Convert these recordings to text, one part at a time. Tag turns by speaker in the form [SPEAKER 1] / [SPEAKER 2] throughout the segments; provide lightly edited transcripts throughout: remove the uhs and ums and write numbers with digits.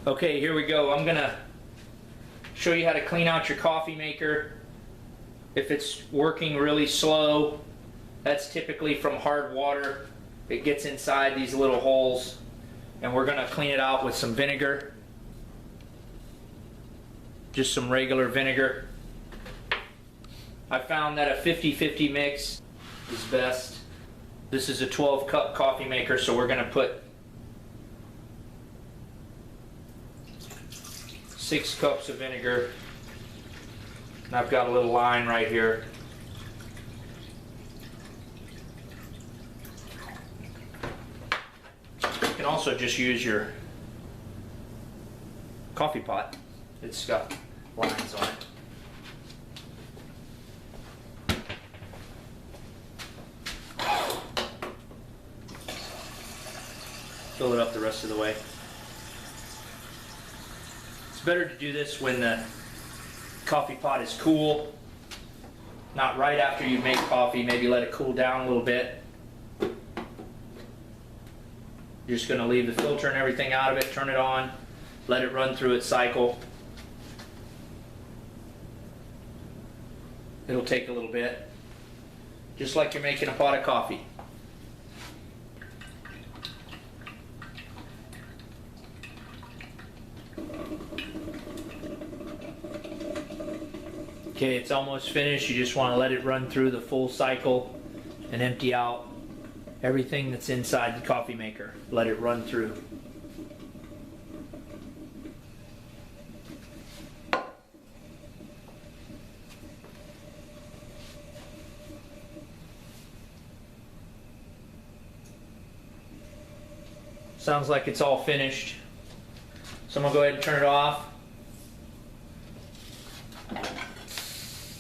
[SPEAKER 1] Okay, here we go. I'm gonna show you how to clean out your coffee maker. If it's working really slow, that's typically from hard water. It gets inside these little holes, and we're gonna clean it out with some vinegar. Just some regular vinegar. I found that a 50-50 mix is best. This is a 12-cup coffee maker, so we're gonna put 6 cups of vinegar. And I've got a little line right here. You can also just use your coffee pot. It's got lines on it. Fill it up the rest of the way. It's better to do this when the coffee pot is cool, not right after you make coffee. Maybe let it cool down a little bit. You're just going to leave the filter and everything out of it, turn it on, let it run through its cycle. It'll take a little bit, just like you're making a pot of coffee. Okay, it's almost finished. You just want to let it run through the full cycle and empty out everything that's inside the coffee maker. Let it run through. Sounds like it's all finished. So I'm going to go ahead and turn it off.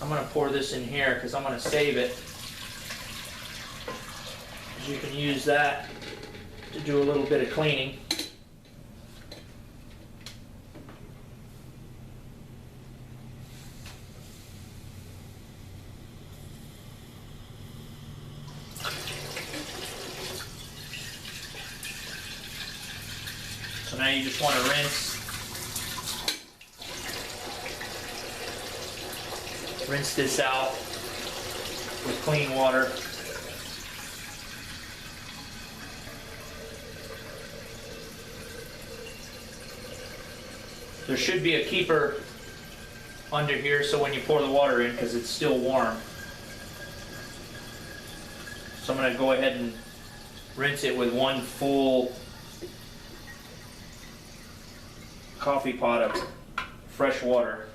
[SPEAKER 1] I'm going to pour this in here because I'm going to save it. You can use that to do a little bit of cleaning. So now you just want to rinse this out with clean water. There should be a keeper under here so when you pour the water in, because it's still warm. So I'm going to go ahead and rinse it with one full coffee pot of fresh water.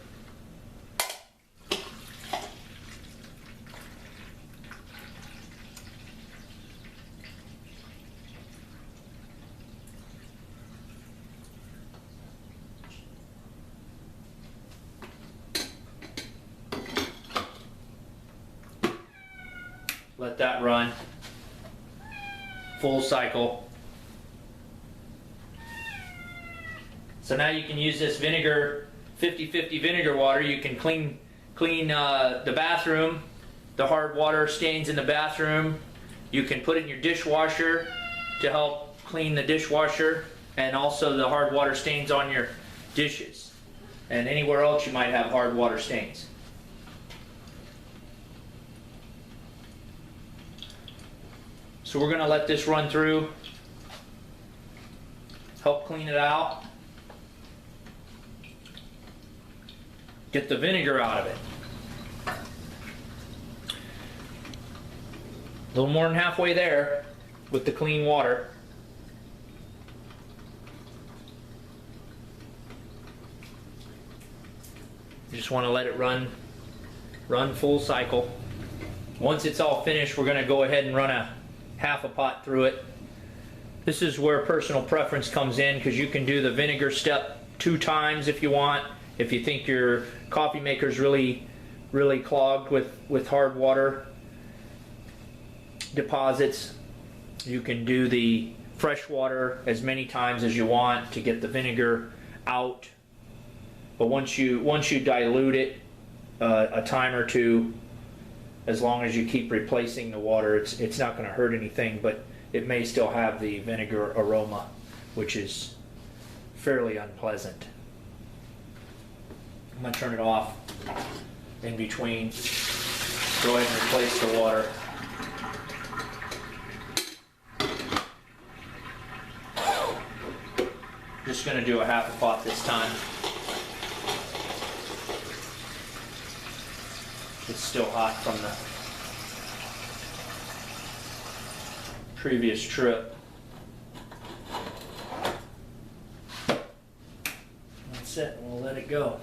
[SPEAKER 1] Let that run full cycle. So now you can use this vinegar, 50-50 vinegar water. You can clean the bathroom, the hard water stains in the bathroom. You can put it in your dishwasher to help clean the dishwasher, and also the hard water stains on your dishes and anywhere else you might have hard water stains. So we're going to let this run through, help clean it out, get the vinegar out of it. A little more than halfway there with the clean water. You just want to let it run full cycle. Once it's all finished, we're going to go ahead and run a half a pot through it. This is where personal preference comes in, because you can do the vinegar step 2 times if you want. If you think your coffee maker is really clogged with hard water deposits, you can do the fresh water as many times as you want to get the vinegar out. But once you dilute it a time or two, as long as you keep replacing the water, it's not going to hurt anything, but it may still have the vinegar aroma, which is fairly unpleasant. I'm going to turn it off in between. Go ahead and replace the water. Just going to do a half a pot this time. It's still hot from the previous trip. That's it. We'll let it go.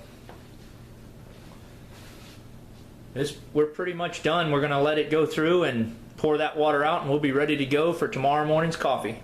[SPEAKER 1] We're pretty much done. We're going to let it go through and pour that water out, and we'll be ready to go for tomorrow morning's coffee.